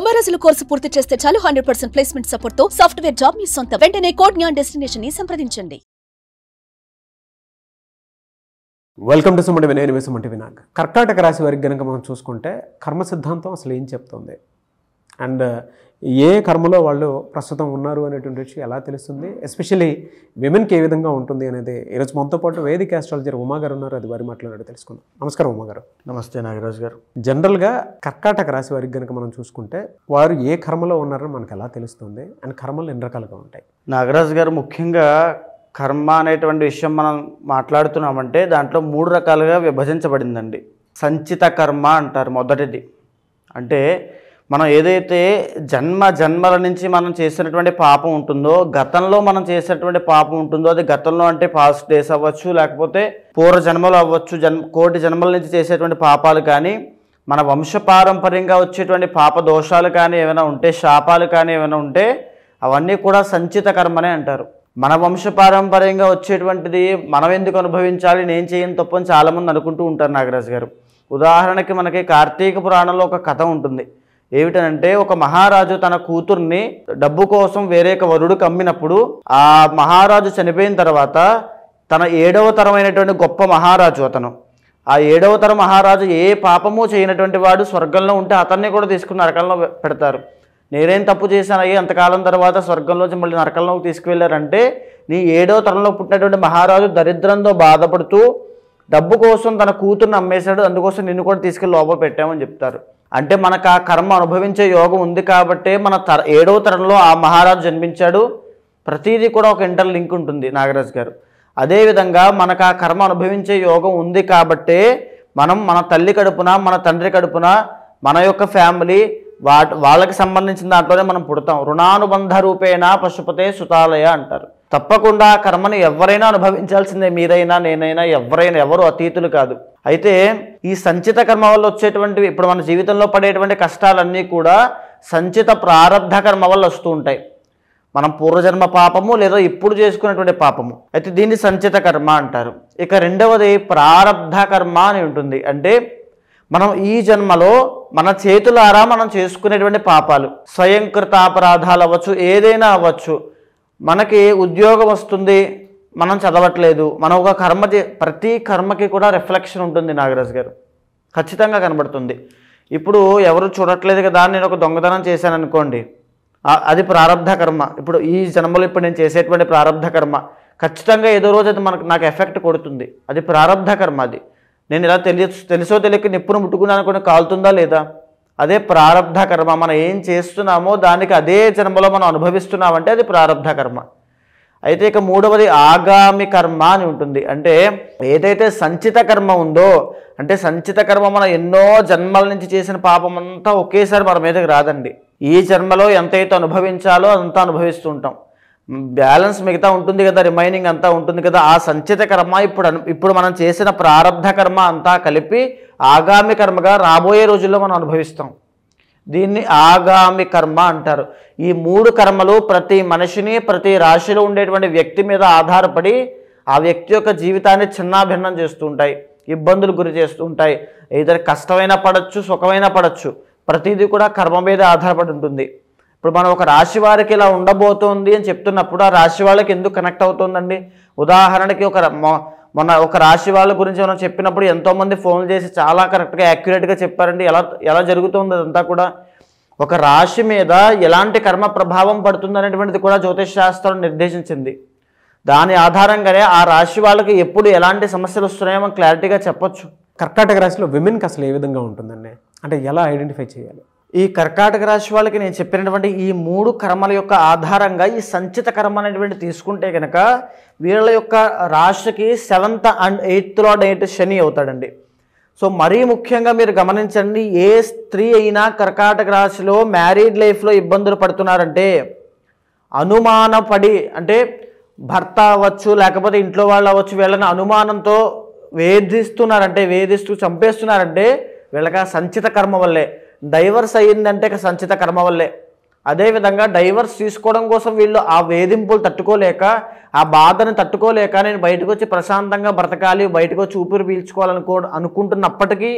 90 రోజుల కోర్సు పూర్తి చేస్తే చాలు 100% ప్లేస్మెంట్ సపోర్ట్ తో సాఫ్ట్వేర్ జాబ్ మీ సొంతం. వెంటనే కోడ్ జ్ఞాన్ డెస్టినేషన్ ని సంప్రదించండి. Welcome to Sumati Vinay Sumati Vinayak. కర్కాటక రాశి వారికి కనుక మనం చూసుకుంటే కర్మ సిద్ధాంతం అసలు ఏం చెప్తుంది అండ్ ఏ కర్మలో వాళ్ళు ప్రస్తుతం ఉన్నారు అనేటువంటి విషయం ఎలా తెలుస్తుంది, ఎస్పెషల్లీ విమెన్కి ఏ విధంగా ఉంటుంది అనేది ఈరోజు మనతో పాటు వేదిక ఆస్ట్రాలజర్ ఉమా గారు ఉన్నారు. అది వారి మాట్లాడారు తెలుసుకుందాం. నమస్కారం ఉమా గారు. నమస్తే నాగరాజు గారు. జనరల్గా కర్కాటక రాశి వారికి కనుక మనం చూసుకుంటే వారు ఏ కర్మలో ఉన్నారని మనకు ఎలా తెలుస్తుంది అండ్ కర్మలు ఎన్ని రకాలుగా ఉంటాయి? నాగరాజు గారు, ముఖ్యంగా కర్మ అనేటువంటి విషయం మనం మాట్లాడుతున్నామంటే దాంట్లో 3 రకాలుగా విభజించబడిందండి. సంచిత కర్మ అంటారు మొదటిది. అంటే మనం ఏదైతే జన్మల నుంచి మనం చేసినటువంటి పాపం ఉంటుందో, గతంలో మనం చేసినటువంటి పాపం ఉంటుందో, అది గతంలో అంటే పాస్ట్ డేస్ అవ్వచ్చు, లేకపోతే పూర్వ జన్మలు అవ్వచ్చు, కోటి జన్మల నుంచి చేసేటువంటి పాపాలు కానీ, మన వంశపారంపర్యంగా వచ్చేటువంటి పాప దోషాలు కానీ ఏమైనా ఉంటే, శాపాలు కానీ ఏమైనా ఉంటే, అవన్నీ కూడా సంచిత కర్మనే అంటారు. మన వంశపారంపర్యంగా వచ్చేటువంటిది మనం ఎందుకు అనుభవించాలి, నేను చేయని తప్పని చాలామంది అనుకుంటూ ఉంటారు నాగరాజు గారు. ఉదాహరణకి మనకి కార్తీక పురాణంలో ఒక కథ ఉంటుంది. ఏమిటనంటే, ఒక మహారాజు తన కూతుర్ని డబ్బు కోసం వేరే వరుడికి అమ్మినప్పుడు ఆ మహారాజు చనిపోయిన తర్వాత తన 7వ తరమైనటువంటి గొప్ప మహారాజు అతను, ఆ 7వ తరం మహారాజు ఏ పాపము చేయనటువంటి వాడు స్వర్గంలో ఉంటే అతన్ని కూడా తీసుకుని నరకంలో పెడతారు. నేనేం తప్పు చేశానయ్యి అంతకాలం తర్వాత స్వర్గంలోంచి మళ్ళీ నరకంలోకి తీసుకువెళ్ళారంటే, నీ 7వ తరంలో పుట్టినటువంటి మహారాజు దరిద్రంతో బాధపడుతూ డబ్బు కోసం తన కూతుర్ని అమ్మేశాడు, అందుకోసం నిన్ను కూడా తీసుకెళ్ళి లోపల పెట్టామని చెప్తారు. అంటే మనకు ఆ కర్మ అనుభవించే యోగం ఉంది కాబట్టే మన 7వ తరంలో ఆ మహారాజు జన్మించాడు. ప్రతిదీ కూడా ఒక ఇంటర్ లింక్ ఉంటుంది నాగరాజు గారు. అదేవిధంగా మనకు ఆ కర్మ అనుభవించే యోగం ఉంది కాబట్టే మనం మన తల్లి కడుపున, మన తండ్రి కడుపున, మన యొక్క ఫ్యామిలీ వాళ్ళకి సంబంధించిన దాంట్లోనే మనం పుడతాం. రుణానుబంధ రూపేణ పశుపతే సుతాలయ అంటారు. తప్పకుండా ఆ కర్మని ఎవరైనా అనుభవించాల్సిందే, మీరైనా నేనైనా ఎవరు అతీతులు కాదు. అయితే ఈ సంచిత కర్మ వల్ల వచ్చేటువంటివి, ఇప్పుడు మన జీవితంలో పడేటువంటి కష్టాలన్నీ కూడా సంచిత ప్రారబ్ధ కర్మ వల్ల వస్తూ ఉంటాయి. మనం పూర్వజన్మ పాపము లేదా ఇప్పుడు చేసుకున్నటువంటి పాపము, అయితే దీన్ని సంచిత కర్మ అంటారు. ఇక రెండవది ప్రారబ్ధ కర్మ అని ఉంటుంది. అంటే మనం ఈ జన్మలో మన చేతులారా మనం చేసుకునేటువంటి పాపాలు, స్వయంకృత అపరాధాలు అవ్వచ్చు, ఏదైనా అవ్వచ్చు. మనకి ఉద్యోగం వస్తుంది, మనం చదవట్లేదు, మనం ఒక కర్మ ప్రతి కర్మకి కూడా రిఫ్లెక్షన్ ఉంటుంది నాగరాజు గారు, ఖచ్చితంగా కనబడుతుంది. ఇప్పుడు ఎవరు చూడట్లేదు కదా, నేను ఒక దొంగతనం చేశాను అనుకోండి, అది ప్రారబ్ధ కర్మ. ఇప్పుడు ఈ జన్మలో ఇప్పుడు నేను చేసేటువంటి ప్రారబ్ధ కర్మ ఖచ్చితంగా ఏదో రోజు అది నాకు ఎఫెక్ట్ కొడుతుంది. అది ప్రారబ్ధ కర్మ. అది నేను ఇలా తెలుసో తెలియక నిప్పును ముట్టుకున్నాను అనుకుని కాలుతుందా లేదా, అదే ప్రారబ్ధ కర్మ. మనం ఏం చేస్తున్నామో దానికి అదే జన్మలో మనం అనుభవిస్తున్నామంటే అది ప్రారబ్ధ కర్మ. అయితే ఇక మూడవది ఆగామి కర్మ అని ఉంటుంది. అంటే ఏదైతే సంచిత కర్మ ఉందో, అంటే సంచిత కర్మ మనం ఎన్నో జన్మల నుంచి చేసిన పాపం అంతా ఒకేసారి మన మీదకి రాదండి. ఈ జన్మలో ఎంతైతే అనుభవించాలో అంతా అనుభవిస్తూ ఉంటాం. బ్యాలెన్స్ మిగతా ఉంటుంది కదా, రిమైనింగ్ అంతా ఉంటుంది కదా. ఆ సంచిత కర్మ ఇప్పుడు మనం చేసిన ప్రారబ్ధ కర్మ అంతా కలిపి ఆగామి కర్మగా రాబోయే రోజుల్లో మనం అనుభవిస్తాం. దీన్ని ఆగామి కర్మ అంటారు. ఈ 3 కర్మలు ప్రతి మనిషిని, ప్రతి రాశిలో ఉండేటువంటి వ్యక్తి మీద ఆధారపడి ఆ వ్యక్తి యొక్క జీవితాన్ని చిన్నాభిన్నం చేస్తూ ఉంటాయి, ఇబ్బందులు గురి చేస్తూ ఉంటాయి. ఏదైనా కష్టమైనా పడవచ్చు, సుఖమైనా పడవచ్చు, ప్రతిదీ కూడా కర్మ మీద ఆధారపడి ఉంటుంది. ఇప్పుడు మనం ఒక రాశి వారికి ఇలా ఉండబోతోంది అని చెప్తున్నప్పుడు ఆ రాశి వాళ్ళకి ఎందుకు కనెక్ట్ అవుతుందండి? ఉదాహరణకి మొన్న ఒక రాశి వాళ్ళ గురించి మనం చెప్పినప్పుడు ఎంతోమంది ఫోన్లు చేసి చాలా కరెక్ట్గా యాక్యురేట్గా చెప్పారండి. ఎలా జరుగుతుంది అదంతా కూడా. ఒక రాశి మీద ఎలాంటి కర్మ ప్రభావం పడుతుంది అనేటువంటిది కూడా జ్యోతిష్ శాస్త్రం నిర్దేశించింది. దాని ఆధారంగానే ఆ రాశి వాళ్ళకి ఎప్పుడు ఎలాంటి సమస్యలు వస్తున్నాయో మనం క్లారిటీగా చెప్పొచ్చు. కర్కాటక రాశిలో విమెన్కి అసలు ఏ విధంగా ఉంటుందండి, అంటే ఎలా ఐడెంటిఫై చేయాలి? ఈ కర్కాటక రాశి వాళ్ళకి నేను చెప్పినటువంటి ఈ 3 కర్మల యొక్క ఆధారంగా ఈ సంచిత కర్మ అనేటువంటి తీసుకుంటే కనుక వీళ్ళ యొక్క రాశికి 7th and 8th lord Shani అవుతాడండి. సో మరీ ముఖ్యంగా మీరు గమనించండి, ఏ స్త్రీ అయినా కర్కాటక రాశిలో మ్యారీడ్ లైఫ్లో ఇబ్బందులు పడుతున్నారంటే, అనుమానపడి, అంటే భర్త అవ్వచ్చు లేకపోతే ఇంట్లో వాళ్ళు అవ్వచ్చు, వీళ్ళని అనుమానంతో వేధిస్తూ చంపేస్తున్నారంటే వీళ్ళకి ఆ సంచిత కర్మ వల్లే. డైవర్స్ అయ్యిందంటే సంచిత కర్మ వల్లే. అదేవిధంగా డైవర్స్ తీసుకోవడం కోసం వీళ్ళు ఆ వేధింపులు తట్టుకోలేక, ఆ బాధను తట్టుకోలేక నేను బయటకు వచ్చి ప్రశాంతంగా బ్రతకాలి, బయటకు వచ్చి ఊపిరి పీల్చుకోవాలనుకుంటున్నప్పటికీ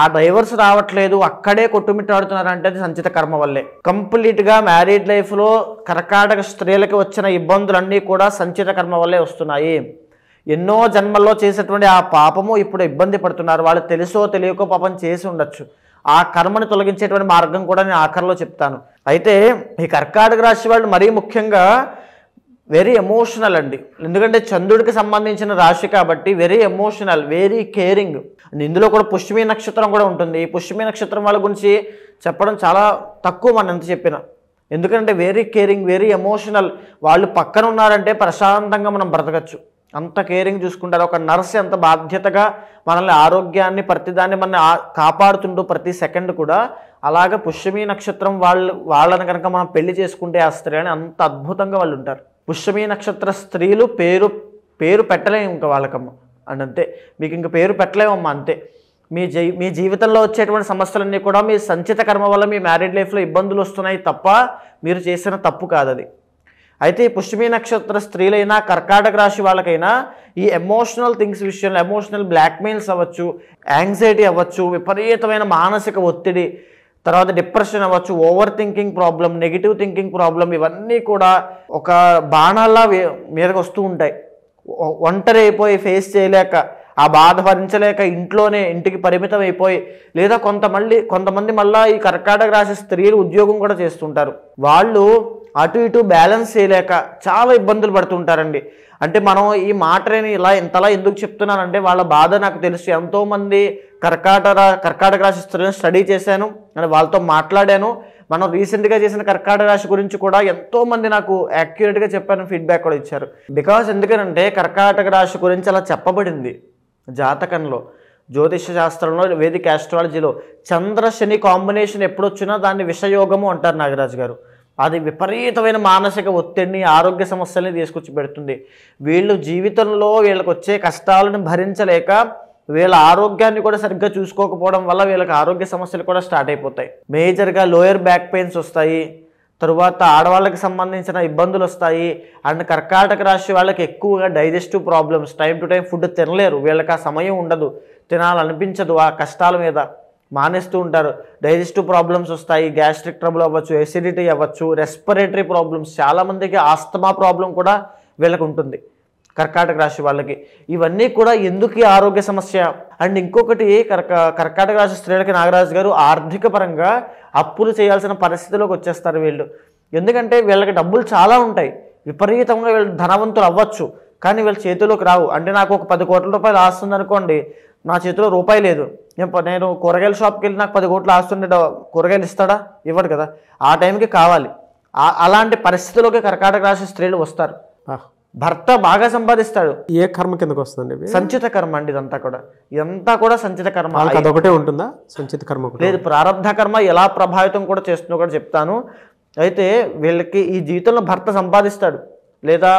ఆ డైవర్స్ రావట్లేదు, అక్కడే కొట్టుమిట్టాడుతున్నారంటే అది సంచిత కర్మ వల్లే. కంప్లీట్గా మ్యారీడ్ లైఫ్లో కర్కాటక స్త్రీలకి వచ్చిన ఇబ్బందులన్నీ కూడా సంచిత కర్మ వల్లే వస్తున్నాయి. ఎన్నో జన్మల్లో చేసేటువంటి ఆ పాపము ఇప్పుడు ఇబ్బంది పడుతున్నారు. వాళ్ళు తెలుసో తెలియకో పాపం చేసి ఉండొచ్చు. ఆ కర్మని తొలగించేటువంటి మార్గం కూడా నేను ఆఖరిలో చెప్తాను. అయితే ఈ కర్కాటక రాశి వాళ్ళు మరీ ముఖ్యంగా వెరీ ఎమోషనల్ అండి. ఎందుకంటే చంద్రుడికి సంబంధించిన రాశి కాబట్టి వెరీ ఎమోషనల్, వెరీ కేరింగ్. ఇందులో కూడా పుష్యమి నక్షత్రం కూడా ఉంటుంది. ఈ పుష్యమి నక్షత్రం వాళ్ళ గురించి చెప్పడం చాలా తక్కువ మనం ఎంత చెప్పినా. ఎందుకంటే వెరీ కేరింగ్, వెరీ ఎమోషనల్. వాళ్ళు పక్కన ఉన్నారంటే ప్రశాంతంగా మనం బ్రతకచ్చు, అంత కేరింగ్ చూసుకుంటారు. ఒక నర్స్ ఎంత బాధ్యతగా మనల్ని ఆరోగ్యాన్ని ప్రతిదాన్ని మన కాపాడుతుంటూ ప్రతి సెకండ్ కూడా, అలాగే పుష్యమి నక్షత్రం వాళ్ళని కనుక మనం పెళ్లి చేసుకుంటే ఆ స్త్రీ అని అంత అద్భుతంగా వాళ్ళు ఉంటారు. పుష్యమి నక్షత్ర స్త్రీలు పేరు పెట్టలేము ఇంకా వాళ్ళకమ్మ అని, అంతే. మీకు ఇంక పేరు పెట్టలేమమ్మా, అంతే. మీ జీవితంలో వచ్చేటువంటి సమస్యలన్నీ కూడా మీ సంచిత కర్మ వల్ల మీ మ్యారీడ్ లైఫ్లో ఇబ్బందులు వస్తున్నాయి తప్ప మీరు చేసిన తప్పు కాదు అది. అయితే ఈ పుష్యమి నక్షత్ర స్త్రీలైనా కర్కాటక రాశి వాళ్ళకైనా ఈ ఎమోషనల్ థింగ్స్ విషయంలో, ఎమోషనల్ బ్లాక్మెయిల్స్ అవ్వచ్చు, యాంగ్జైటీ అవ్వచ్చు, విపరీతమైన మానసిక ఒత్తిడి, తర్వాత డిప్రెషన్ అవ్వచ్చు, over thinking problem, negative thinking problem, ఇవన్నీ కూడా ఒక బాణాల్లా మీదకి వస్తూ ఉంటాయి. ఒంటరి అయిపోయి ఫేస్ చేయలేక, ఆ బాధ భరించలేక ఇంటికి పరిమితం అయిపోయి, లేదా కొంతమంది మళ్ళీ ఈ కర్కాటక రాశి స్త్రీలు ఉద్యోగం కూడా చేస్తుంటారు. వాళ్ళు అటు ఇటు బ్యాలెన్స్ చేయలేక చాలా ఇబ్బందులు పడుతుంటారండి. అంటే మనం ఈ మాటని ఇంతలా ఎందుకు చెప్తున్నానంటే వాళ్ళ బాధ నాకు తెలుసు. ఎంతోమంది కర్కాటక రాశి స్త్రీలను స్టడీ చేశాను అని వాళ్ళతో మాట్లాడాను. మనం రీసెంట్గా చేసిన కర్కాటక రాశి గురించి కూడా ఎంతోమంది నాకు యాక్యురేట్గా చెప్పాను, ఫీడ్బ్యాక్ కూడా ఇచ్చారు. బికాజ్ ఎందుకంటే కర్కాటక రాశి గురించి అలా చెప్పబడింది జాతకంలో, జ్యోతిష శాస్త్రంలో, వేదిక ఆస్ట్రాలజీలో. చంద్ర శని కాంబినేషన్ ఎప్పుడొచ్చినా దాన్ని విషయోగము అంటారు నాగరాజు గారు. అది విపరీతమైన మానసిక ఒత్తిడిని, ఆరోగ్య సమస్యల్ని తీసుకొచ్చి పెడుతుంది. వీళ్ళు జీవితంలో వీళ్ళకి వచ్చే కష్టాలను భరించలేక వీళ్ళ ఆరోగ్యాన్ని కూడా సరిగ్గా చూసుకోకపోవడం వల్ల వీళ్ళకి ఆరోగ్య సమస్యలు కూడా స్టార్ట్ అయిపోతాయి. మేజర్గా లోయర్ బ్యాక్ పెయిన్స్ వస్తాయి, తరువాత ఆడవాళ్ళకి సంబంధించిన ఇబ్బందులు వస్తాయి. అండ్ కర్కాటక రాశి వాళ్ళకి ఎక్కువగా digestive problems, time to time food తినలేరు, వీళ్ళకి ఆ సమయం ఉండదు, తినాలనిపించదు, ఆ కష్టాల మీద మానేస్తూ ఉంటారు. డైజెస్టివ్ ప్రాబ్లమ్స్ వస్తాయి, గ్యాస్ట్రిక్ ట్రబుల్ అవ్వచ్చు, ఎసిడిటీ అవ్వచ్చు, రెస్పిరేటరీ ప్రాబ్లమ్స్, చాలామందికి ఆస్తమా ప్రాబ్లం కూడా వీళ్ళకి ఉంటుంది కర్కాటక రాశి వాళ్ళకి. ఇవన్నీ కూడా ఎందుకు ఈ ఆరోగ్య సమస్య? అండ్ ఇంకొకటి కర్కాటక రాశి స్త్రీలకి నాగరాజు గారు ఆర్థిక పరంగా అప్పులు చేయాల్సిన పరిస్థితిలోకి వచ్చేస్తారు వీళ్ళు. ఎందుకంటే వీళ్ళకి డబ్బులు చాలా ఉంటాయి, విపరీతంగా వీళ్ళు ధనవంతులు అవ్వచ్చు, కానీ వీళ్ళ చేతిలోకి రావు. అంటే నాకు ఒక 10 కోట్ల రూపాయలు ఆస్తుంది అనుకోండి, నా చేతిలో రూపాయి లేదు, నేను కూరగాయల షాప్కి వెళ్ళి నాకు 10 కోట్లు ఆస్తుండే కూరగాయలు ఇస్తాడా? ఇవ్వడు కదా. ఆ టైంకి కావాలి. అలాంటి పరిస్థితిలోకి కర్కాటక రాశి స్త్రీలు వస్తారు. భర్త బాగా సంపాదిస్తాడు. ఏ కర్మ కిందకు వస్తుందండి? సంచిత కర్మ అండి. ఇదంతా కూడా సంచిత కర్మ. అదొకటే ఉంటుందా సంచిత కర్మ? లేదు, ప్రారంధ కర్మ ఎలా ప్రభావితం కూడా చేస్తుందో కూడా చెప్తాను. అయితే వీళ్ళకి ఈ జీవితంలో భర్త సంపాదిస్తాడు, లేదా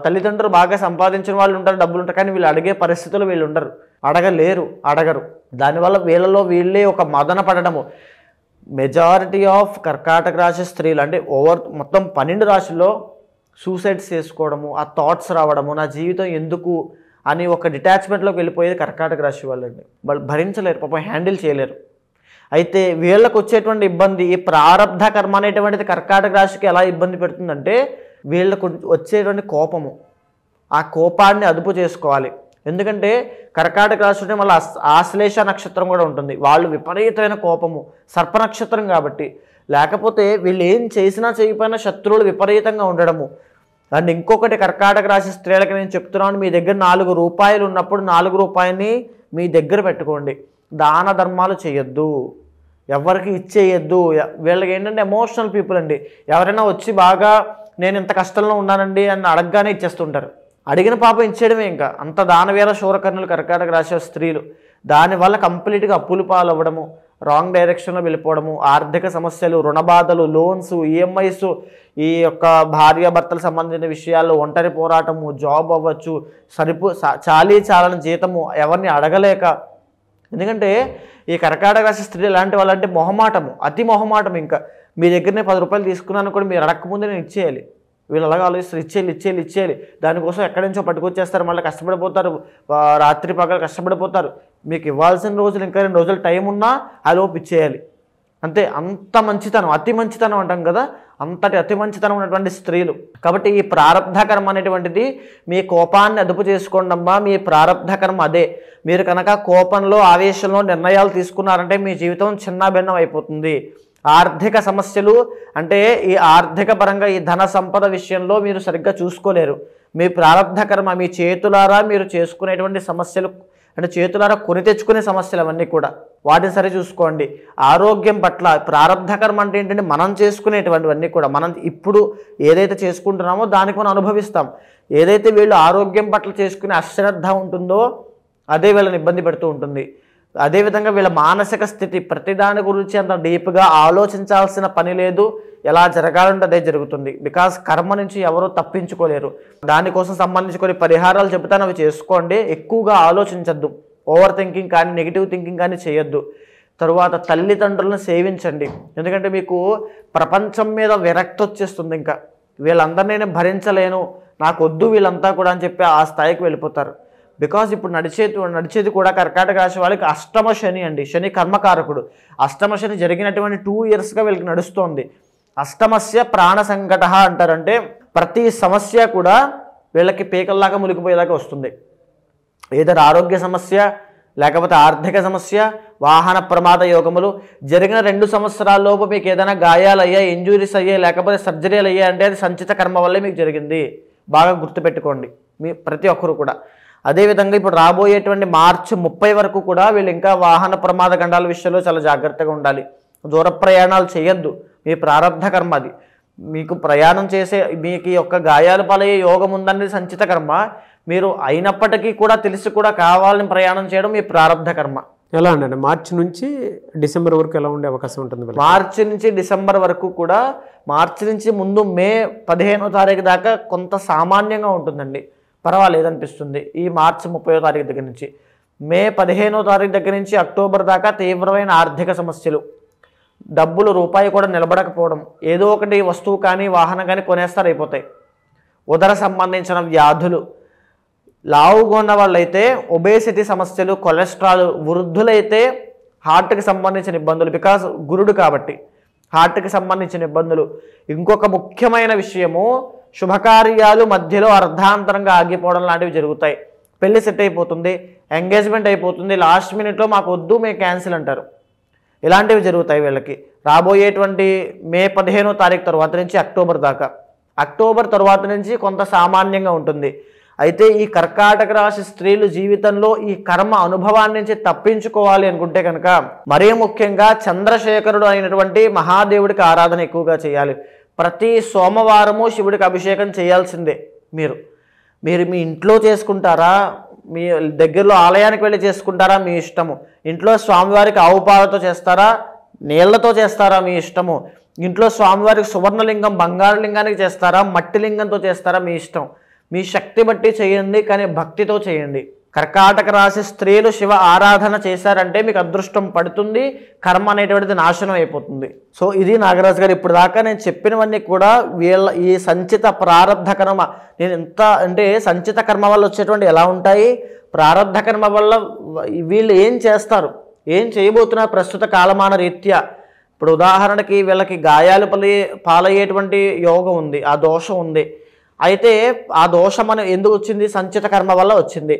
తల్లిదండ్రులు బాగా సంపాదించిన వాళ్ళు ఉంటారు, డబ్బులు ఉంటారు, కానీ వీళ్ళు అడిగే పరిస్థితులు వీళ్ళు ఉండరు, అడగరు. దానివల్ల వీళ్ళలో వీళ్ళే ఒక మదన పడడము. మెజారిటీ ఆఫ్ కర్కాటక రాశి స్త్రీలు అంటే మొత్తం 12 రాశుల్లో సూసైడ్స్ చేసుకోవడము, ఆ థాట్స్ రావడము, నా జీవితం ఎందుకు అని ఒక డిటాచ్మెంట్లోకి వెళ్ళిపోయేది కర్కాటక రాశి వాళ్ళండి. వాళ్ళు భరించలేరు, పాపం హ్యాండిల్ చేయలేరు. అయితే వీళ్ళకు వచ్చేటువంటి ఇబ్బంది, ఈ ప్రారబ్ధ కర్మ అనేటువంటిది కర్కాటక రాశికి ఎలా ఇబ్బంది పెడుతుందంటే వీళ్ళకు వచ్చేటువంటి కోపము, ఆ కోపాన్ని అదుపు చేసుకోవాలి. ఎందుకంటే కర్కాటక రాశి ఉంటే మళ్ళీ ఆశ్లేష నక్షత్రం కూడా ఉంటుంది, వాళ్ళు విపరీతమైన కోపము, సర్ప నక్షత్రం కాబట్టి. లేకపోతే వీళ్ళు ఏం చేసినా చేయకపోయినా శత్రువులు విపరీతంగా ఉండడము. అండ్ ఇంకొకటి కర్కాటక రాశి స్త్రీలకి నేను చెప్తున్నాను, మీ దగ్గర 4 రూపాయలు ఉన్నప్పుడు 4 రూపాయలని మీ దగ్గర పెట్టుకోండి. దాన ధర్మాలు చేయొద్దు, ఎవరికి ఇచ్చేయద్దు. వీళ్ళకి ఏంటంటే ఎమోషనల్ పీపుల్ అండి. ఎవరైనా వచ్చి బాగా నేను ఇంత కష్టంలో ఉన్నానండి అని అడగగానే ఇచ్చేస్తుంటారు. అడిగిన పాపం ఇచ్చేయడమే. ఇంకా అంత దానవీర శూరకర్ణులు కర్కాటక రాశి స్త్రీలు. దానివల్ల కంప్లీట్గా అప్పులు పాలవ్వడము, రాంగ్ డైరెక్షన్లో వెళ్ళిపోవడము, ఆర్థిక సమస్యలు, రుణబాధలు, లోన్స్, ఈఎంఐస్, ఈ యొక్క భార్యాభర్తలకు సంబంధించిన విషయాల్లో ఒంటరి పోరాటము, జాబ్ అవ్వచ్చు, చాలని జీతము, ఎవరిని అడగలేక. ఎందుకంటే ఈ కర్కాటక రాశి స్త్రీలు ఎలాంటి వాళ్ళంటే అతి మొహమాటం. ఇంకా మీ దగ్గరనే 10 రూపాయలు తీసుకున్నాను కూడా మీరు అడగకముందే నేను ఇచ్చేయాలి. వీళ్ళు అలాగే ఆలోచిస్తారు, ఇచ్చేయాలి. దానికోసం ఎక్కడి నుంచో పట్టుకొచ్చేస్తారు, మళ్ళీ కష్టపడిపోతారు, రాత్రి పగలు కష్టపడిపోతారు. మీకు ఇవ్వాల్సిన రోజులు ఇంకా 2 రోజులు టైం ఉన్నా ఆ లోపు ఇచ్చేయాలి అంతే. అంత మంచితనం, అతి మంచితనం అంటాం కదా, అంతటి అతి మంచితనం ఉన్నటువంటి స్త్రీలు. కాబట్టి ఈ ప్రారబ్ధ కర్మ అనేటువంటిది, మీ కోపాన్ని అదుపు చేసుకోండమ్మా, మీ ప్రారబ్ధ కర్మ అదే. మీరు కనుక కోపంలో ఆవేశంలో నిర్ణయాలు తీసుకున్నారంటే మీ జీవితం చిన్నాభిన్నం అయిపోతుంది. ఆర్థిక సమస్యలు అంటే ఈ ఆర్థిక పరంగా ఈ ధన సంపద విషయంలో మీరు సరిగ్గా చూసుకోలేరు. మీ ప్రారబ్ధ కర్మ, మీ చేతులారా మీరు చేసుకునేటువంటి సమస్యలు అంటే చేతులారా కొని తెచ్చుకునే సమస్యలు అవన్నీ కూడా, వాటిని సరి చూసుకోండి. ఆరోగ్యం పట్ల ప్రారబ్ధ కర్మ అంటే ఏంటంటే మనం చేసుకునేటువంటివన్నీ కూడా, మనం ఇప్పుడు ఏదైతే చేసుకుంటున్నామో దానికి మనం అనుభవిస్తాం. ఏదైతే వీళ్ళు ఆరోగ్యం పట్ల చేసుకునే అశ్రద్ధ ఉంటుందో అదే వీళ్ళని ఇబ్బంది పెడుతూ ఉంటుంది. అదేవిధంగా వీళ్ళ మానసిక స్థితి, ప్రతిదాని గురించి అంత డీప్గా ఆలోచించాల్సిన పని లేదు, ఎలా జరగాలంటే అదే జరుగుతుంది. బికాస్ కర్మ నుంచి ఎవరూ తప్పించుకోలేరు. దానికోసం సంబంధించి కొన్ని పరిహారాలు చెబుతాను, అవి చేసుకోండి. ఎక్కువగా ఆలోచించద్దు, ఓవర్ థింకింగ్ కానీ నెగిటివ్ థింకింగ్ కానీ చేయొద్దు. తరువాత తల్లిదండ్రులను సేవించండి. ఎందుకంటే మీకు ప్రపంచం మీద విరక్తి వచ్చేస్తుంది. ఇంకా వీళ్ళందరినీ నేను భరించలేను, నాకు వద్దు వీళ్ళంతా కూడా అని చెప్పి ఆ స్థాయికి వెళ్ళిపోతారు. బికాజ్ ఇప్పుడు నడిచేది కూడా కర్కాటక రాశి వాళ్ళకి అష్టమ శని అండి. శని కర్మకారకుడు. అష్టమ శని జరిగినటువంటి 2 ఇయర్స్గా వీళ్ళకి నడుస్తోంది. అష్టమస్య ప్రాణ సంకట అంటారంటే ప్రతి సమస్య కూడా వీళ్ళకి పీకల్లాగా మునిగిపోయేలాగా వస్తుంది. ఏదైనా ఆరోగ్య సమస్య, లేకపోతే ఆర్థిక సమస్య, వాహన ప్రమాద యోగములు. జరిగిన 2 సంవత్సరాల్లోపు మీకు ఏదైనా గాయాలు అయ్యాయి, ఇంజురీస్ అయ్యాయి, లేకపోతే సర్జరీలు అయ్యాయి అంటే అది సంచిత కర్మ వల్లే మీకు జరిగింది. బాగా గుర్తుపెట్టుకోండి మీ ప్రతి ఒక్కరు కూడా. అదేవిధంగా ఇప్పుడు రాబోయేటువంటి మార్చి 30 వరకు కూడా వీళ్ళు ఇంకా వాహన ప్రమాద గండాల విషయంలో చాలా జాగ్రత్తగా ఉండాలి. దూర ప్రయాణాలు చేయొద్దు, మీ ప్రారబ్ధ కర్మ అది. మీకు ప్రయాణం చేసే మీకు యొక్క గాయాలు పాలయ్యే యోగం ఉందనేది సంచిత కర్మ. మీరు అయినప్పటికీ కూడా తెలిసి కూడా కావాలని ప్రయాణం చేయడం మీ ప్రారబ్ధ కర్మ. ఎలా అండి? మార్చి నుంచి డిసెంబర్ వరకు ఎలా ఉండే అవకాశం ఉంటుంది? మార్చి నుంచి డిసెంబర్ వరకు కూడా, మార్చి నుంచి ముందు మే 15వ తారీఖు దాకా కొంత సామాన్యంగా ఉంటుందండి, పర్వాలేదనిపిస్తుంది. ఈ మార్చి 30వ తారీఖు దగ్గర నుంచి మే 15వ తారీఖు దగ్గర నుంచి అక్టోబర్ దాకా తీవ్రమైన ఆర్థిక సమస్యలు, డబ్బులు రూపాయి కూడా నిలబడకపోవడం, ఏదో ఒకటి వస్తువు కానీ వాహనం కానీ కొనేస్తారు, అయిపోతాయి. ఉదర సంబంధించిన వ్యాధులు, లావుగా ఉన్న వాళ్ళైతే ఒబేసిటీ సమస్యలు, కొలెస్ట్రాల్, వృద్ధులైతే హార్ట్కి సంబంధించిన ఇబ్బందులు, బికాస్ గురుడు కాబట్టి హార్ట్కి సంబంధించిన ఇబ్బందులు. ఇంకొక ముఖ్యమైన విషయము, శుభకార్యాలు మధ్యలో అర్ధాంతరంగా ఆగిపోవడం లాంటివి జరుగుతాయి. పెళ్లి సెట్ అయిపోతుంది, ఎంగేజ్మెంట్ అయిపోతుంది, లాస్ట్ మినిట్లో మాకు వద్దు మేము క్యాన్సిల్ అంటారు. ఇలాంటివి జరుగుతాయి వీళ్ళకి. రాబోయేటువంటి మే 15వ తారీఖు తర్వాత నుంచి అక్టోబర్ దాకా. అక్టోబర్ తర్వాత నుంచి కొంత సామాన్యంగా ఉంటుంది. అయితే ఈ కర్కాటక రాశి స్త్రీలు జీవితంలో ఈ కర్మ అనుభవాన్ని నుంచి తప్పించుకోవాలి అనుకుంటే కనుక మరీ ముఖ్యంగా చంద్రశేఖరుడు అయినటువంటి మహాదేవుడికి ఆరాధన ఎక్కువగా చేయాలి. ప్రతి సోమవారము శివుడికి అభిషేకం చేయాల్సిందే. మీరు మీ ఇంట్లో చేసుకుంటారా, మీ దగ్గరలో ఆలయానికి వెళ్ళి చేసుకుంటారా, మీ ఇష్టము. ఇంట్లో స్వామివారికి ఆవు పాలతో చేస్తారా, నీళ్లతో చేస్తారా, మీ ఇష్టము. ఇంట్లో స్వామివారికి సువర్ణలింగం బంగారు లింగానికి చేస్తారా, మట్టి లింగంతో చేస్తారా, మీ ఇష్టం. మీ శక్తి బట్టి చేయండి, కానీ భక్తితో చేయండి. కర్కాటక రాశి స్త్రీలు శివ ఆరాధన చేశారంటే మీకు అదృష్టం పడుతుంది, కర్మ అనేటువంటిది నాశనం అయిపోతుంది. సో ఇది నాగరాజు గారు, ఇప్పుడు దాకా నేను చెప్పినవన్నీ కూడా వీళ్ళ ఈ సంచిత ప్రారబ్ధ కర్మ. నేను ఎంత అంటే సంచిత కర్మ వల్ల వచ్చేటువంటి ఎలా ఉంటాయి, ప్రారబ్ధ కర్మ వల్ల వీళ్ళు ఏం చేస్తారు, ఏం చేయబోతున్నారు ప్రస్తుత కాలమాన రీత్యా. ఇప్పుడు ఉదాహరణకి వీళ్ళకి గాయాలు పాలయ్యేటువంటి యోగం ఉంది, ఆ దోషం ఉంది. అయితే ఆ దోషం అని ఎందుకు వచ్చింది, సంచిత కర్మ వల్ల వచ్చింది.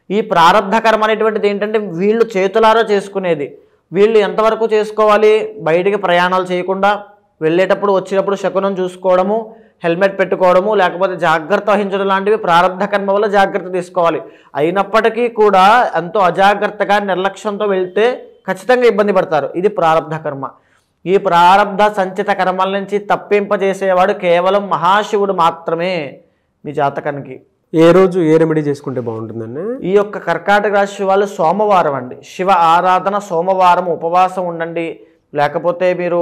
ఈ ప్రారబ్ధ కర్మ అనేటువంటిది ఏంటంటే వీళ్ళు చేతులారా చేసుకునేది. వీళ్ళు ఎంతవరకు చేసుకోవాలి, బయటికి ప్రయాణాలు చేయకుండా వెళ్ళేటప్పుడు వచ్చేటప్పుడు శకునం చూసుకోవడము, హెల్మెట్ పెట్టుకోవడము, లేకపోతే జాగ్రత్త వహించడం లాంటివి ప్రారబ్ధ కర్మ వల్ల జాగ్రత్త తీసుకోవాలి. అయినప్పటికీ కూడా ఎంతో అజాగ్రత్తగా నిర్లక్ష్యంతో వెళ్తే ఖచ్చితంగా ఇబ్బంది పడతారు. ఇది ప్రారబ్ధ కర్మ. ఈ ప్రారబ్ధ సంచిత కర్మల నుంచి తప్పింపజేసేవాడు కేవలం మహాశివుడు మాత్రమే మీ జాతకానికి. ఏ రోజు ఏ రెమెడీ చేసుకుంటే బాగుంటుందండి? ఈ యొక్క కర్కాటక రాశి వాళ్ళు సోమవారం అండి, శివ ఆరాధన సోమవారం ఉపవాసం ఉండండి, లేకపోతే మీరు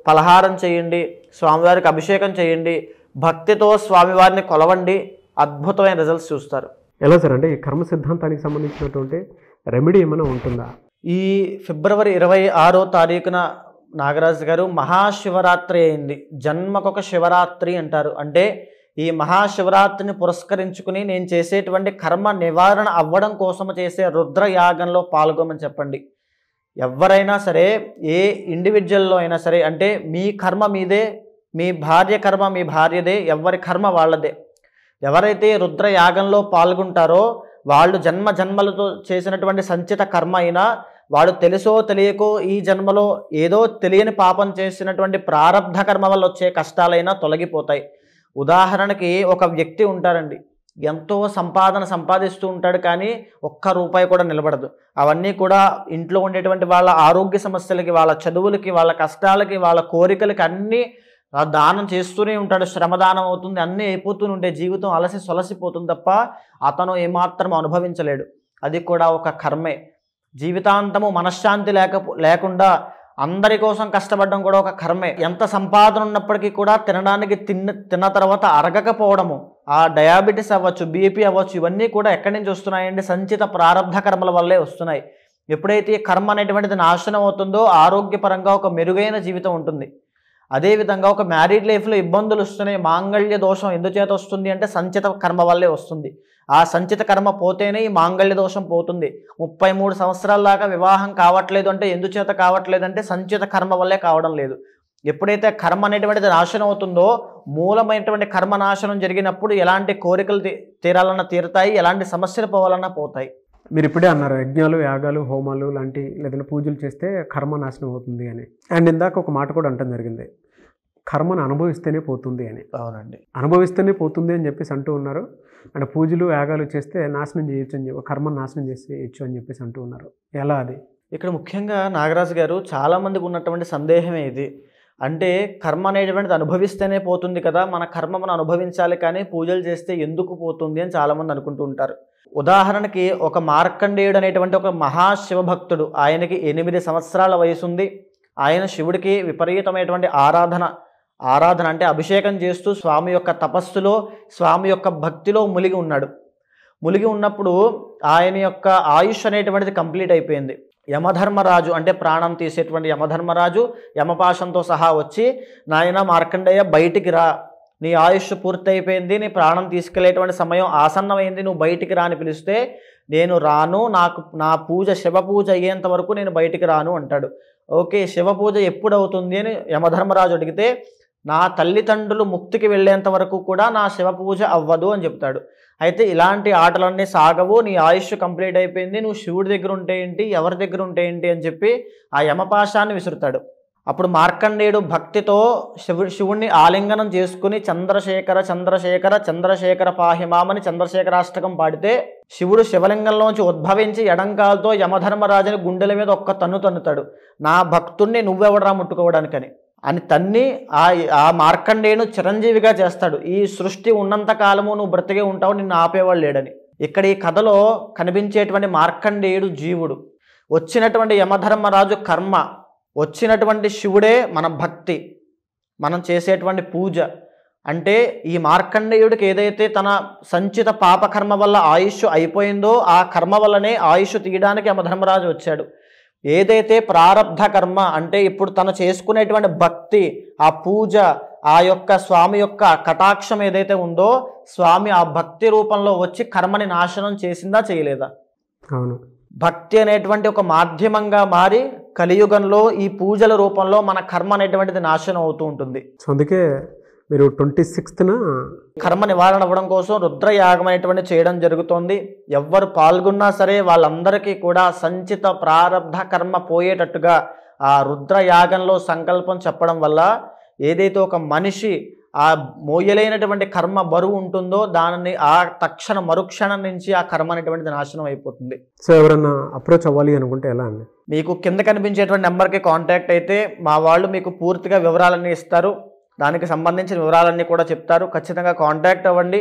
పలహారం చేయండి, స్వామివారికి అభిషేకం చేయండి, భక్తితో స్వామివారిని కొలవండి, అద్భుతమైన రిజల్ట్స్ చూస్తారు. ఎలా సార్ అంటే ఈ కర్మ సిద్ధాంతానికి సంబంధించినటువంటి రెమెడీ ఏమైనా ఉంటుందా? ఈ ఫిబ్రవరి 26వ తారీఖున నాగరాజు గారు, మహాశివరాత్రి అయింది. జన్మకొక శివరాత్రి అంటారు. అంటే ఈ మహాశివరాత్రిని పురస్కరించుకుని నేను చేసేటువంటి కర్మ నివారణ అవ్వడం కోసం చేసే రుద్రయాగంలో పాల్గొమని చెప్పండి. ఎవరైనా సరే, ఏ ఇండివిజువల్లో అయినా సరే, అంటే మీ కర్మ మీదే, మీ భార్య కర్మ మీ భార్యదే, ఎవరి కర్మ వాళ్ళదే. ఎవరైతే రుద్రయాగంలో పాల్గొంటారో వాళ్ళు జన్మ జన్మలతో చేసినటువంటి సంచిత కర్మ అయినా, వాడు తెలుసో తెలియకో ఈ జన్మలో ఏదో తెలియని పాపం చేసినటువంటి ప్రారబ్ధ కర్మ వల్ల వచ్చే కష్టాలైనా తొలగిపోతాయి. ఉదాహరణకి ఒక వ్యక్తి ఉంటారండి, ఎంతో సంపాదిస్తూ ఉంటాడు, కానీ ఒక్క రూపాయి కూడా నిలబడదు. అవన్నీ కూడా ఇంట్లో ఉండేటువంటి వాళ్ళ ఆరోగ్య సమస్యలకి, వాళ్ళ చదువులకి, వాళ్ళ కష్టాలకి, వాళ్ళ కోరికలకి అన్నీ దానం చేస్తూనే ఉంటాడు. శ్రమదానం అవుతుంది, అన్నీ అయిపోతూనే ఉంటే జీవితం అలసి సొలసిపోతుంది తప్ప అతను ఏమాత్రం అనుభవించలేడు. అది కూడా ఒక కర్మే. జీవితాంతము మనశ్శాంతి లేకుండా అందరి కోసం కష్టపడడం కూడా ఒక కర్మే. ఎంత సంపాదన ఉన్నప్పటికీ కూడా తినడానికి తిన్న తర్వాత అరగకపోవడము, ఆ డయాబెటీస్ అవ్వచ్చు, బీపీ అవ్వచ్చు, ఇవన్నీ కూడా ఎక్కడి నుంచి వస్తున్నాయండి? సంచిత ప్రారబ్ధ కర్మల వల్లే వస్తున్నాయి. ఎప్పుడైతే కర్మ అనేటువంటిది నాశనం అవుతుందో ఆరోగ్యపరంగా ఒక మెరుగైన జీవితం ఉంటుంది. అదేవిధంగా ఒక మ్యారీడ్ లైఫ్లో ఇబ్బందులు వస్తున్నాయి, మాంగళ్య దోషం ఎందుచేత వస్తుంది అంటే సంచిత కర్మ వల్లే వస్తుంది. ఆ సంచిత కర్మ పోతేనే ఈ మాంగళ్య దోషం పోతుంది. 33 సంవత్సరాల దాకా వివాహం కావట్లేదు అంటే ఎందుచేత కావట్లేదు అంటే సంచిత కర్మ వల్లే కావడం లేదు. ఎప్పుడైతే కర్మ అనేటువంటిది నాశనం అవుతుందో, మూలమైనటువంటి కర్మ నాశనం జరిగినప్పుడు ఎలాంటి కోరికలు తీరాలన్నా తీరుతాయి, ఎలాంటి సమస్యలు పోవాలన్నా పోతాయి. మీరు ఇప్పుడే అన్నారు యజ్ఞాలు, యాగాలు, హోమాలు లాంటి లేదా పూజలు చేస్తే కర్మ నాశనం అవుతుంది అని. అండ్ ఇందాక ఒక మాట కూడా అంటం జరిగింది, కర్మను అనుభవిస్తేనే పోతుంది అని. అవునండి, అనుభవిస్తేనే పోతుంది అని చెప్పేసి అంటూ ఉన్నారు. అండ్ పూజలు, యాగాలు చేస్తే నాశనం చేయొచ్చు అని చెప్పి, కర్మను నాశనం చేసేయచ్చు అని చెప్పేసి అంటూ ఉన్నారు. ఎలా అది? ఇక్కడ ముఖ్యంగా నాగరాజు గారు, చాలామందికి ఉన్నటువంటి సందేహమే ఇది. అంటే కర్మ అనేటువంటిది అనుభవిస్తేనే పోతుంది కదా, మన కర్మ మనం అనుభవించాలి, కానీ పూజలు చేస్తే ఎందుకు పోతుంది అని చాలామంది అనుకుంటూ ఉంటారు. ఉదాహరణకి ఒక మార్కండేయుడు అనేటువంటి ఒక మహాశివభక్తుడు, ఆయనకి 8 సంవత్సరాల వయసు ఉంది. ఆయన శివుడికి విపరీతమైనటువంటి ఆరాధన అంటే అభిషేకం చేస్తూ స్వామి యొక్క తపస్సులో, స్వామి యొక్క భక్తిలో మునిగి ఉన్నాడు. మునిగి ఉన్నప్పుడు ఆయన యొక్క ఆయుష్ అనేటువంటిది కంప్లీట్ అయిపోయింది. యమధర్మరాజు అంటే ప్రాణం తీసేటువంటి యమధర్మరాజు యమపాశంతో సహా వచ్చి, నాయన మార్కండేయ బయటికి రా, నీ ఆయుష్ పూర్తయిపోయింది, నీ ప్రాణం తీసుకెళ్లేటువంటి సమయం ఆసన్నమైంది, నువ్వు బయటికి రా అని పిలిస్తే, నేను రాను, నా పూజ శివ పూజ అయ్యేంత వరకు నేను బయటికి రాను అంటాడు. ఓకే, శివ పూజ ఎప్పుడు అవుతుంది అని యమధర్మరాజు అడిగితే, నా తల్లిదండ్రులు ముక్తికి వెళ్ళేంత వరకు కూడా నా శివ పూజ అవ్వదు అని చెప్తాడు. అయితే ఇలాంటి ఆటలన్నీ సాగవు, నీ ఆయుష్ కంప్లీట్ అయిపోయింది, నువ్వు శివుడి దగ్గర ఉంటే ఏంటి, ఎవరి దగ్గర ఉంటే ఏంటి అని చెప్పి ఆ యమపాశాన్ని విసురుతాడు. అప్పుడు మార్కండేయుడు భక్తితో శివుణ్ణి ఆలింగనం చేసుకుని చంద్రశేఖర చంద్రశేఖర చంద్రశేఖర పాహిమామని చంద్రశేఖరాష్టకం పాడితే, శివుడు శివలింగంలోంచి ఉద్భవించి ఎడంకాలతో యమధర్మరాజుని గుండెల మీద ఒక్క తన్నుతాడు. నా భక్తుణ్ణి నువ్వెవడరా ముట్టుకోవడానికని అని తన్ని ఆ మార్కండేయును చిరంజీవిగా చేస్తాడు. ఈ సృష్టి ఉన్నంత కాలము నువ్వు బ్రతికే ఉంటావు, నిన్ను ఆపేవాళ్ళు లేడని. ఇక్కడ ఈ కథలో కనిపించేటువంటి మార్కండేయుడు జీవుడు, వచ్చినటువంటి యమధర్మరాజు కర్మ, వచ్చినటువంటి శివుడే మన భక్తి, మనం చేసేటువంటి పూజ. అంటే ఈ మార్కండేయుడికి ఏదైతే తన సంచిత పాపకర్మ వల్ల ఆయుష్ అయిపోయిందో, ఆ కర్మ వల్లనే ఆయుష్ తీయడానికి యమధర్మరాజు వచ్చాడు. ఏదైతే ప్రారబ్ధ కర్మ అంటే ఇప్పుడు తను చేసుకునేటువంటి భక్తి, ఆ పూజ, ఆ యొక్క స్వామి యొక్క కటాక్షం ఏదైతే ఉందో, స్వామి ఆ భక్తి రూపంలో వచ్చి కర్మని నాశనం చేసిందా చేయలేదా? అవును. భక్తి అనేటువంటి ఒక మాధ్యమంగా మారి కలియుగంలో ఈ పూజల రూపంలో మన కర్మ అనేటువంటిది నాశనం అవుతూ ఉంటుంది. సో అందుకే మీరు 26న కర్మ నివారణ అవ్వడం కోసం రుద్రయాగం అనేటువంటి చేయడం జరుగుతోంది. ఎవ్వరు పాల్గొన్నా సరే వాళ్ళందరికీ కూడా సంచిత ప్రారబ్ధ కర్మ పోయేటట్టుగా ఆ రుద్రయాగంలో సంకల్పం చెప్పడం వల్ల ఏదైతే ఒక మనిషి ఆ మోయలేనటువంటి కర్మ బరువు ఉంటుందో దానిని ఆ తక్షణ మరుక్షణం నుంచి ఆ కర్మ అనేటువంటిది నాశనం అయిపోతుంది. సో ఎవరన్నా అప్రోచ్ అవ్వాలి అనుకుంటే ఎలా అండి? మీకు కింద కనిపించేటువంటి నెంబర్కి కాంటాక్ట్ అయితే మా వాళ్ళు మీకు పూర్తిగా వివరాలన్నీ ఇస్తారు, దానికి సంబంధించిన వివరాలన్నీ కూడా చెప్తారు. ఖచ్చితంగా కాంటాక్ట్ అవ్వండి.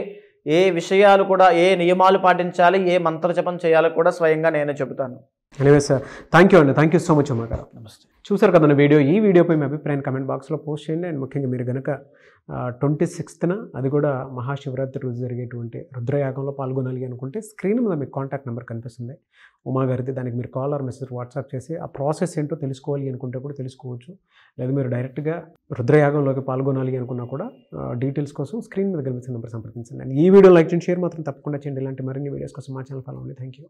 ఏ విషయాలు కూడా, ఏ నియమాలు పాటించాలి, ఏ మంత్రజపం చేయాలో కూడా స్వయంగా నేనే చెబుతాను. ఎనీవేస్ థ్యాంక్ యూ అండి, థ్యాంక్ యూ సో మచ్ అమ్మ గారు. నమస్తే. చూసారు కదండి వీడియో. ఈ వీడియోపై మీ అభిప్రాయం కమెంట్ బాక్స్లో పోస్ట్ చేయండి. అండ్ ముఖ్యంగా మీరు కనుక 26న అది కూడా మహాశివరాత్రి రోజు జరిగేటువంటి రుద్రయాగంలో పాల్గొనాలి అనుకుంటే స్క్రీన్ మీద మీకు కాంటాక్ట్ నెంబర్ కనిపిస్తుంది ఉమా గారిది. దానికి మీరు కాల్ ఆర్ మెసేజ్ వాట్సాప్ చేసి ఆ ప్రాసెస్ ఏంటో తెలుసుకోవాలి అనుకుంటే కూడా తెలుసుకోవచ్చు. లేదా మీరు డైరెక్ట్గా రుద్రయాగంలోకి పాల్గొనాలి అనుకున్నా కూడా డీటెయిల్స్ కోసం స్క్రీన్ మీద కనిపిస్తున్న నెంబర్ సంప్రదించండి. అండ్ ఈ వీడియో లైక్ చేయండి, షేర్ మాత్రం తప్పకుండా చేయండి. ఇలాంటి మరిన్ని వీడియోస్ కోసం మా ఛానల్ ఫాలో అవ్వండి. Thank you.